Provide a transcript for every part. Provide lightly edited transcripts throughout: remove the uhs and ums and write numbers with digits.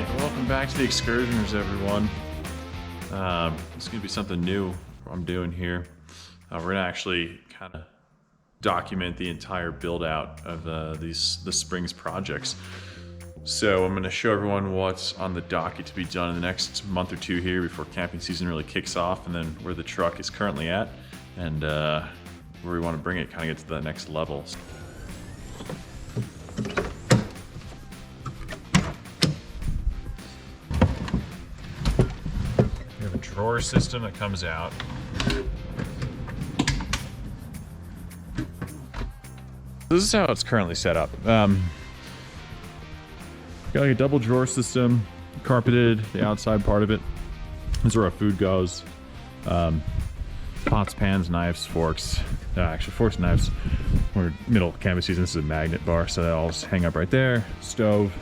right, welcome back to the Excursioners, everyone. It's gonna be something new I'm doing here. We're gonna actually kind of document the entire build out of the Springs projects. So I'm gonna show everyone what's on the docket to be done in the next month or two here before camping season really kicks off, and then where the truck is currently at, and where we want to bring it, kind of get to the next level. Drawer system that comes out. This is how it's currently set up. Got like a double drawer system, carpeted the outside part of it. This is where our food goes. Pots, pans, knives, forks. Actually, forks and knives. We're middle of camping season. This is a magnet bar, so they all just hang up right there. Stove.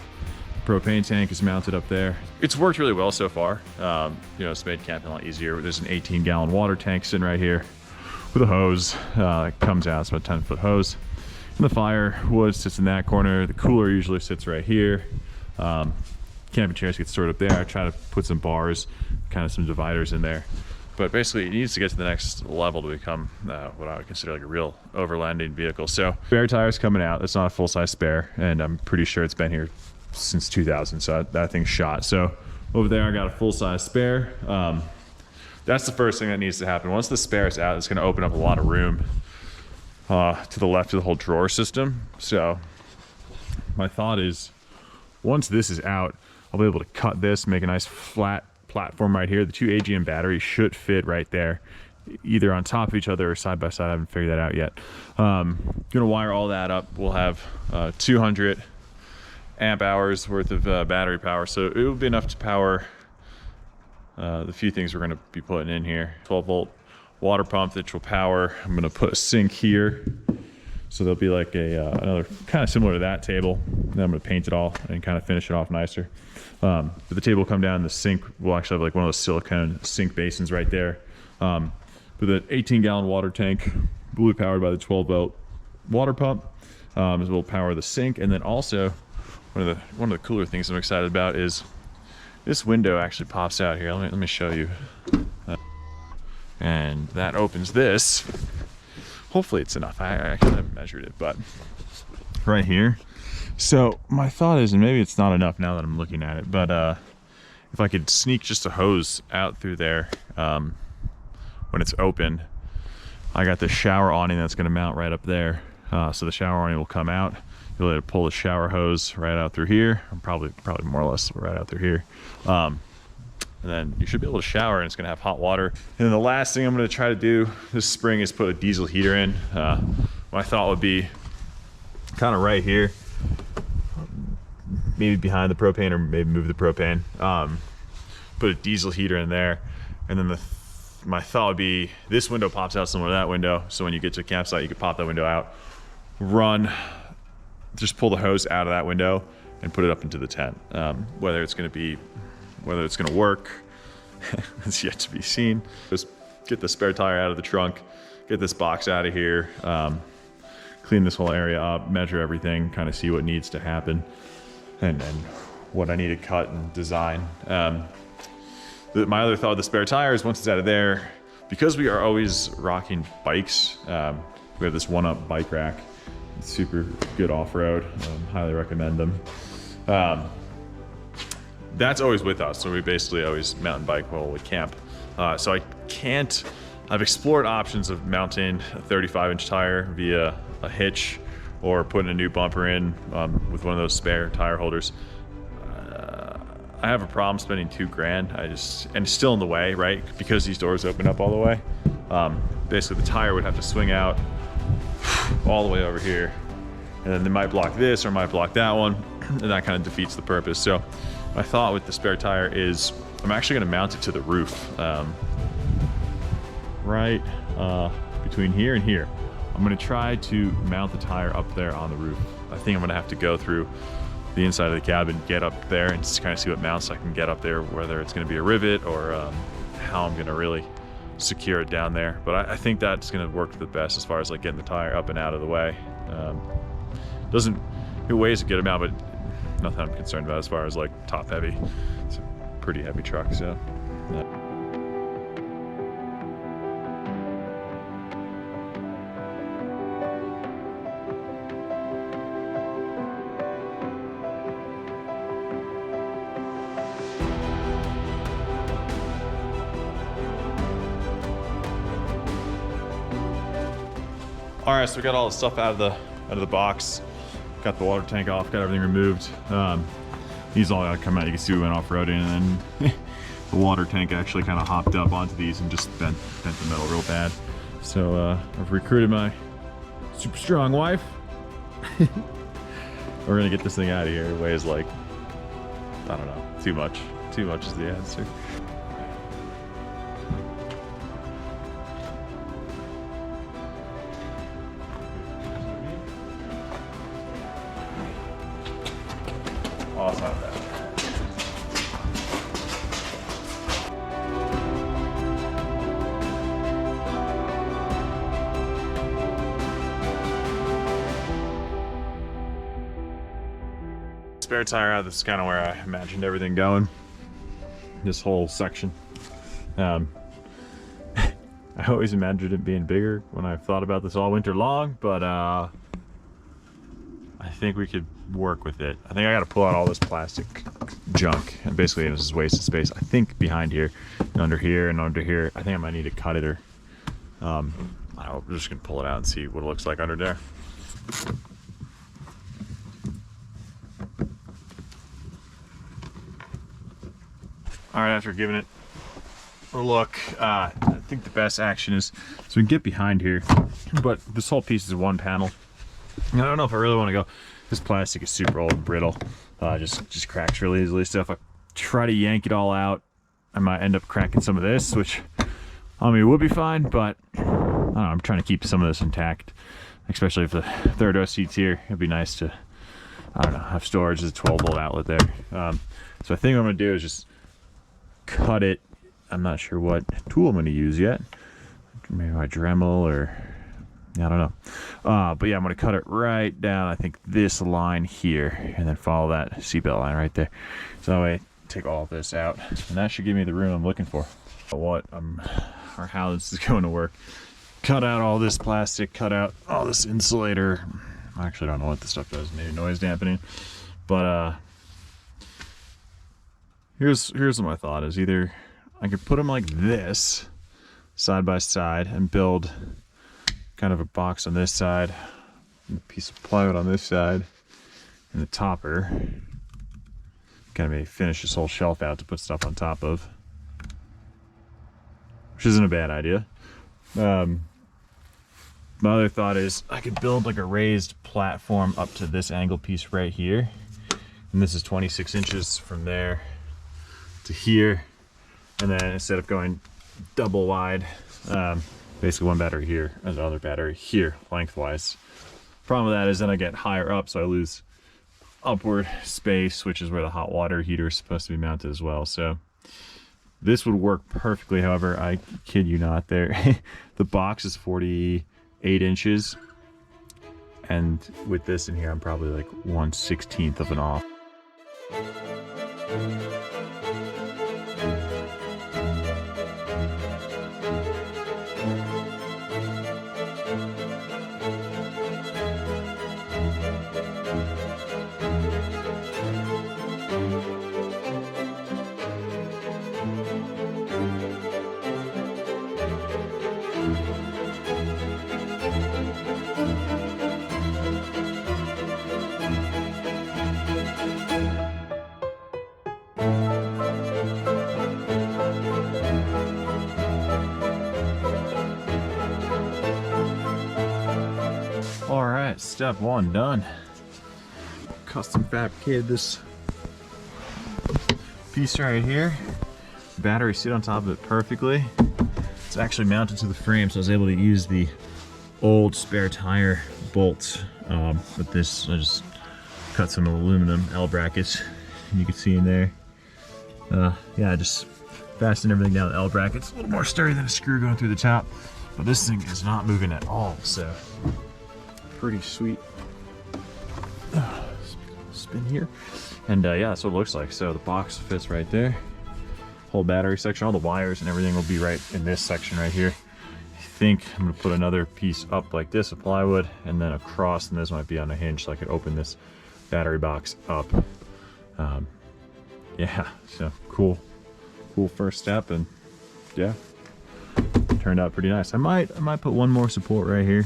Propane tank is mounted up there. It's worked really well so far. You know, it's made camping a lot easier. There's an 18-gallon water tank sitting right here with a hose that comes out. It's about a 10-foot hose. And the firewood sits in that corner. The cooler usually sits right here. Camping chairs get stored up there. I try to put some bars, kind of some dividers in there. But basically, it needs to get to the next level to become what I would consider like a real overlanding vehicle. So, spare tires coming out. It's not a full-size spare, and I'm pretty sure it's been here since 2000, so that thing's shot. So over there I got a full-size spare. That's the first thing that needs to happen. Once the spare is out, it's going to open up a lot of room to the left of the whole drawer system. So my thought is, once this is out, I'll be able to cut this, make a nice flat platform right here. The two AGM batteries should fit right there, either on top of each other or side by side. I haven't figured that out yet. Gonna wire all that up. We'll have 200 amp hours worth of battery power, so it will be enough to power the few things we're going to be putting in here. 12-volt water pump that will power. I'm going to put a sink here, so there'll be like another kind of similar to that table. Then I'm going to paint it all and kind of finish it off nicer. But the table will come down. The sink will actually have like one of those silicone sink basins right there. With an 18-gallon water tank, blue powered by the 12-volt water pump, will power the sink, and then also one of the cooler things I'm excited about is this window actually pops out here. Let me show you. And that opens this. Hopefully it's enough. I haven't measured it, but right here. So my thought is, and maybe it's not enough now that I'm looking at it, but if I could sneak just a hose out through there when it's open. I got the shower awning that's going to mount right up there. So the shower awning will come out. You'll be able to pull the shower hose right out through here, probably more or less right out through here. And then you should be able to shower, and it's gonna have hot water. And then the last thing I'm gonna try to do this spring is put a diesel heater in. My thought would be kind of right here, maybe behind the propane, or maybe move the propane. Put a diesel heater in there, and then my thought would be this window pops out similar to that window, so when you get to a campsite, you can pop that window out, just pull the hose out of that window and put it up into the tent. Whether it's gonna work, it's yet to be seen. Just get the spare tire out of the trunk, get this box out of here, clean this whole area up, measure everything, kind of see what needs to happen, and what I need to cut and design. My other thought of the spare tire is, once it's out of there, because we are always rocking bikes, we have this one-up bike rack. Super good off-road. Highly recommend them. That's always with us, so we basically always mountain bike while we camp. So I've explored options of mounting a 35-inch tire via a hitch, or putting a new bumper in with one of those spare tire holders. I have a problem spending $2,000. And it's still in the way, right? Because these doors open up all the way. Basically the tire would have to swing out all the way over here, and then they might block this or might block that one, and that kind of defeats the purpose. So my thought with the spare tire is I'm actually going to mount it to the roof, right between here and here. I'm going to try to mount the tire up there on the roof. I think I'm going to have to go through the inside of the cabin, get up there, and just kind of see what mounts I can get up there, whether it's going to be a rivet or how I'm going to really secure it down there. But I think that's going to work the best as far as like getting the tire up and out of the way. It weighs a good amount, but nothing I'm concerned about as far as like top heavy. It's a pretty heavy truck, so. Yeah. All right, so we got all the stuff out of the box. Got the water tank off, got everything removed. These all gotta come out. You can see we went off-roading, and then the water tank actually kind of hopped up onto these and just bent the metal real bad. So I've recruited my super strong wife. We're gonna get this thing out of here. It weighs like, I don't know, too much. Too much is the answer. Oh, it's not bad. Spare tire out, this is kind of where I imagined everything going. This whole section. I always imagined it being bigger when I've thought about this all winter long, but I think we could work with it. I think I got to pull out all this plastic junk, and basically this is wasted space. I think behind here, and under here, and under here, I think I might need to cut it, or I'm just gonna pull it out and see what it looks like under there. All right, after giving it a look, I think the best action is, so we can get behind here, but this whole piece is one panel. I don't know if I really want to go. This plastic is super old and brittle. Just cracks really easily. So if I try to yank it all out, I might end up cracking some of this, which I mean would be fine, but I don't know, I'm trying to keep some of this intact, especially if the third row seat's here. It'd be nice to, I don't know, have storage. There's a 12-volt outlet there. So I think what I'm gonna do is just cut it. I'm not sure what tool I'm gonna use yet. Maybe my Dremel, or I don't know. But yeah, I'm gonna cut it right down, I think this line here, and then follow that seatbelt line right there. So that way, take all of this out, and that should give me the room I'm looking for. Or how this is going to work. Cut out all this plastic, cut out all this insulator. I actually don't know what this stuff does, maybe noise dampening. But here's what my thought is. Either I could put them like this, side by side, and build kind of a box on this side, and a piece of plywood on this side, and the topper. Kind of maybe finish this whole shelf out to put stuff on top of, which isn't a bad idea. My other thought is I could build like a raised platform up to this angle piece right here, and this is 26 inches from there to here, and then instead of going double wide, basically one battery here and the other battery here lengthwise. Problem with that is then I get higher up, so I lose upward space, which is where the hot water heater is supposed to be mounted as well. So this would work perfectly. However, I kid you not, there the box is 48 inches, and with this in here I'm probably like 1/16 of an off. All right, step one done. Custom fabricated this piece right here. Battery sit on top of it perfectly. It's actually mounted to the frame, so I was able to use the old spare tire bolts. With this, I just cut some aluminum L brackets, and you can see in there. Yeah, I just fastened everything down with L brackets. A little more sturdy than a screw going through the top, but this thing is not moving at all, so pretty sweet. spin here. And yeah, that's what it looks like. So the box fits right there. Whole battery section, all the wires and everything will be right in this section right here. I think I'm gonna put another piece up like this of plywood and then across, and this might be on a hinge so I could open this battery box up. Yeah, so cool first step, and yeah, turned out pretty nice. I might put one more support right here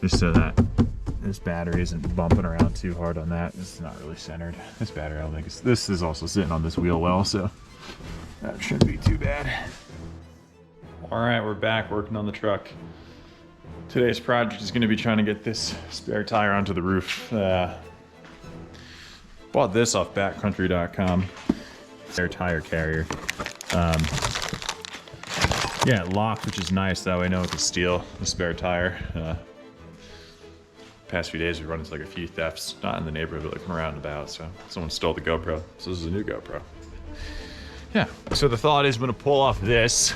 just so that this battery isn't bumping around too hard on that. It's not really centered. This battery, I don't think this is also sitting on this wheel well, so that shouldn't be too bad. All right, we're back working on the truck. Today's project is going to be trying to get this spare tire onto the roof. Bought this off backcountry.com. Spare tire carrier. Yeah, it locks, which is nice. That way I know it's steal the spare tire. Past few days we've run into like a few thefts, not in the neighborhood, but like around about. So someone stole the GoPro. So this is a new GoPro. Yeah, so the thought is I'm gonna pull off this,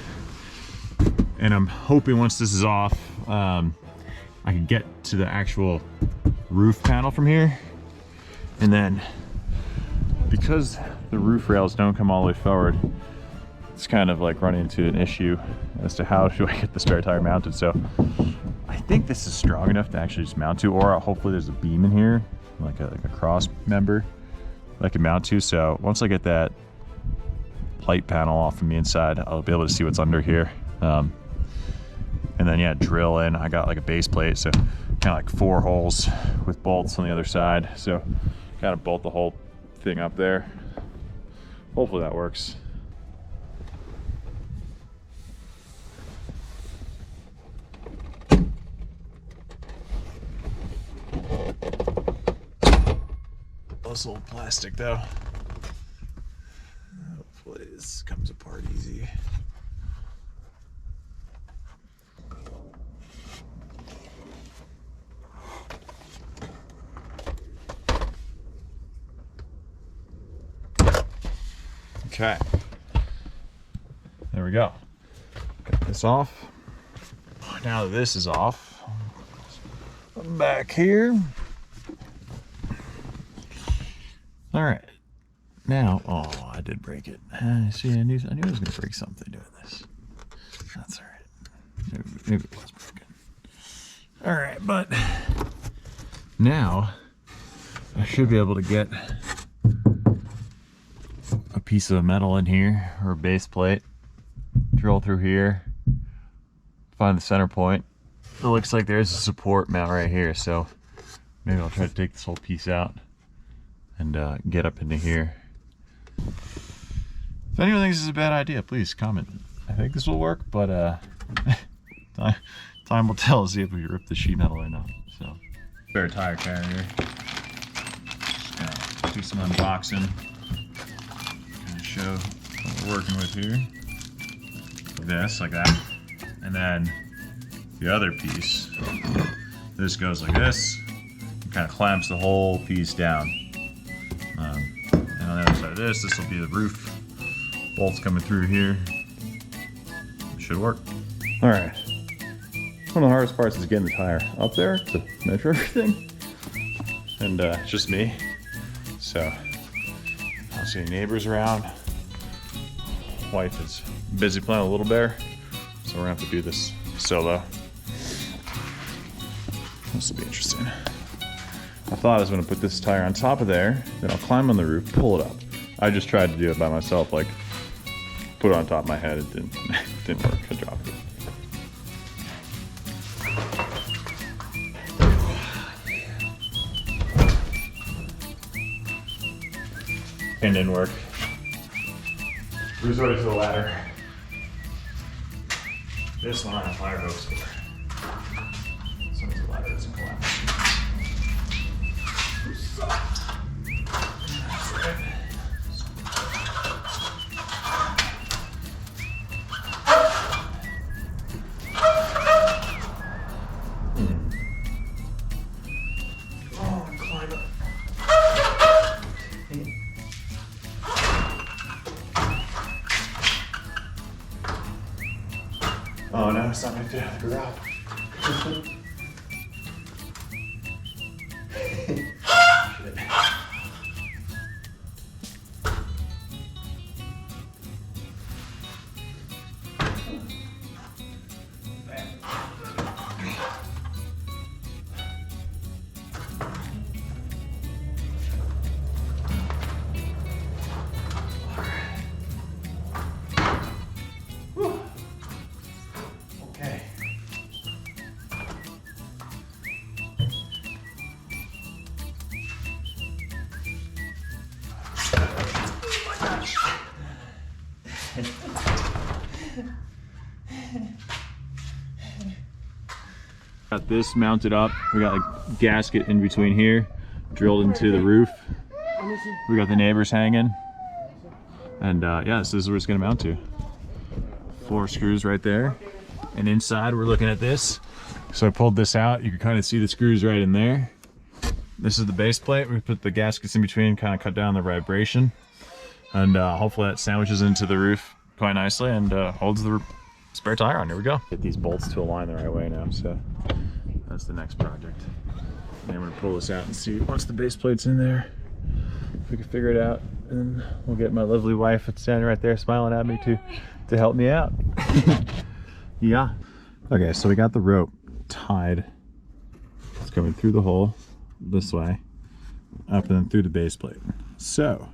and I'm hoping once this is off, I can get to the actual roof panel from here. And then, because the roof rails don't come all the way forward, it's kind of like running into an issue as to how do I get the spare tire mounted. So I think this is strong enough to actually just mount to, or hopefully there's a beam in here, like a cross member that I can mount to. So once I get that light panel off from the inside, I'll be able to see what's under here. And then yeah, drill in. I got like a base plate, so kind of like 4 holes with bolts on the other side. So kind of bolt the whole thing up there. Hopefully that works. This little plastic though. Hopefully this comes apart easy. Okay. There we go. Got this off. Now that this is off, I'm back here. All right, now, oh, I did break it. See, I knew I was gonna break something doing this. That's all right. Maybe it was broken. All right, but now I should be able to get a piece of metal in here, or a base plate, drill through here, find the center point. It looks like there's a support mount right here, so maybe I'll try to take this whole piece out and get up into here. If anyone thinks this is a bad idea, please comment. I think this will work, but time will tell. See if we rip the sheet metal or not. So, spare tire carrier. Just gonna do some unboxing. Gonna show what we're working with here. This, like that, and then the other piece. This goes like this. It kind of clamps the whole piece down. And on the other side of this will be the roof. Bolts coming through here. It should work. All right. One of the hardest parts is getting the tire up there to measure everything. And it's just me. So, I don't see any neighbors around. Wife is busy playing with Little Bear. So we're gonna have to do this solo. This will be interesting. I thought I was going to put this tire on top of there, then I'll climb on the roof, pull it up. I just tried to do it by myself, like put it on top of my head. It didn't work. I dropped it. And didn't work. Resorted to the ladder. This one I have fire hose for. As long as the ladder doesn't collapse. Oh no, it's not gonna fit out of the garage. Shit. Got this mounted up. We got a gasket in between here, drilled into the roof. We got the neighbors hanging. And yeah, this is where it's gonna mount to. 4 screws right there. And inside we're looking at this. So I pulled this out. You can kind of see the screws right in there. This is the base plate. We put the gaskets in between, kind of cut down the vibration. And hopefully that sandwiches into the roof quite nicely and holds the spare tire on. Here we go. Get these bolts to align the right way now, so that's the next project. And I'm gonna pull this out and see once the base plate's in there, if we can figure it out, and we'll get my lovely wife that's standing right there smiling at me to help me out. Yeah. Okay, so we got the rope tied. It's coming through the hole this way, up and then through the base plate. So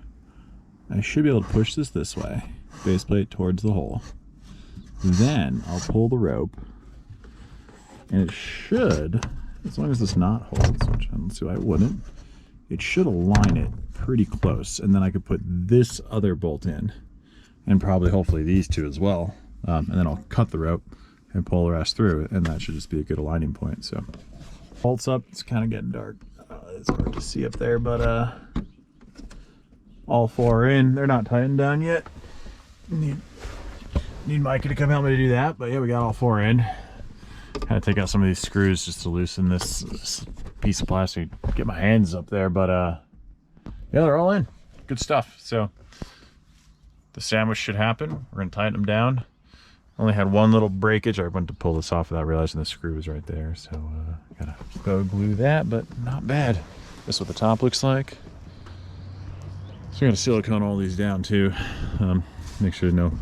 I should be able to push this way, base plate towards the hole. Then I'll pull the rope, and it should, as long as this knot holds, which I don't see why it wouldn't, it should align it pretty close. And then I could put this other bolt in, and probably hopefully these two as well. And then I'll cut the rope and pull the rest through, and that should just be a good aligning point. So bolts up, it's kind of getting dark. It's hard to see up there, but all 4 are in. They're not tightened down yet. Need Mikey to come help me to do that, but yeah, we got all 4 in. Had to take out some of these screws just to loosen this piece of plastic, get my hands up there, but yeah, they're all in. Good stuff. So the sandwich should happen. We're gonna tighten them down. Only had one little breakage. I went to pull this off without realizing the screw was right there, so gotta go glue that, but not bad. This is what the top looks like. So we're gonna silicone all these down too. Make sure no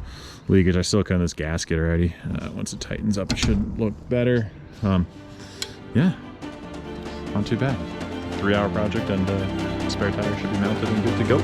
leakage. I silicone this gasket already. Once it tightens up, it should look better. Yeah, not too bad. 3-hour project, and spare tire should be mounted and good to go.